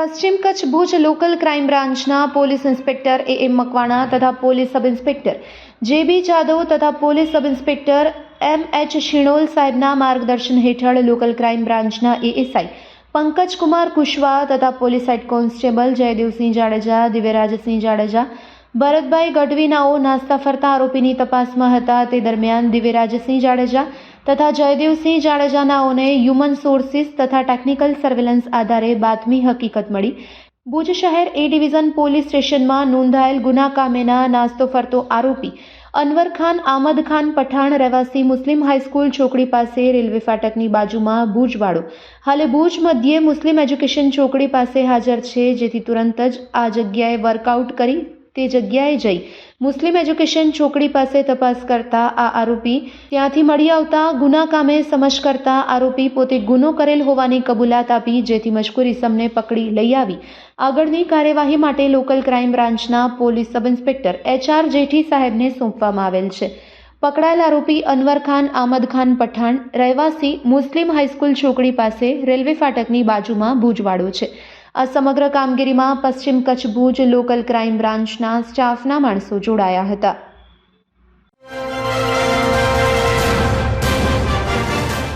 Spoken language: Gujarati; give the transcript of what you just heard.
પશ્ચિમ કચ્છ ભુજ લોકલ ક્રાઇમ બ્રાન્ચના પોલીસ ઇન્સ્પેક્ટર એમ મકવાણા તથા police sub inspector JB Jadav તથા police sub inspector H Shinol સાહેબના માર્ગદર્શન હેઠળ લોકલ ક્રાઇમ બ્રાન્ચના એએસઆઈ પંકજકુમાર કુશવાહ તથા police head constable Jaydevsinh Jadeja, Divyrajsinh Jadeja, Bharatbhai ગઢવીનાઓ નાસ્તા ફરતા આરોપીની તપાસમાં હતા। તે દરમિયાન દિવ્યરાજસિંહ જાડેજા તથા જયદેવસિંહ જાડેજાનાઓને હ્યુમન સોર્સિસ તથા ટેકનિકલ સર્વેલન્સ આધારે બાતમી હકીકત મળી। ભુજ શહેર એ ડિવિઝન પોલીસ સ્ટેશનમાં નોંધાયેલ ગુના કામેના નાસ્તો ફરતો આરોપી અનવર ખાન આમદ ખાન પઠાણ રહેવાસી મુસ્લિમ હાઈસ્કૂલ ચોકડી પાસે રેલવે ફાટકની બાજુમાં ભુજવાડો હાલે ભુજ મધ્યે મુસ્લિમ એજ્યુકેશન ચોકડી પાસે હાજર છે, જેથી તુરંત જ આ જગ્યાએ વર્કઆઉટ કરી તે જગ્યાએ જઈ મુસ્લિમ એજ્યુકેશન ચોકડી પાસે તપાસ કરતા આ આરોપી ત્યાંથી મળી આવતા ગુના કામે સમજ કરતા આરોપી પોતે ગુનો કરેલ હોવાની કબૂલાત આપી, જેથી મજકૂર ઇસમને પકડી લઈ આવી આગળની કાર્યવાહી માટે લોકલ ક્રાઇમ બ્રાન્ચના police sub inspector HR Jethi સાહેબને સોંપવામાં આવેલ છે। પકડાયેલ આરોપી અનવર ખાન આમદ ખાન પઠાણ રહેવાસી મુસ્લિમ હાઈસ્કૂલ ચોકડી પાસે રેલવે ફાટકની બાજુમાં ભુજવાડો છે। આ સમગ્ર કામગીરીમાં પશ્ચિમ કચ્છ ભુજ લોકલ ક્રાઇમ બ્રાન્ચના સ્ટાફના માણસો જોડાયા હતા।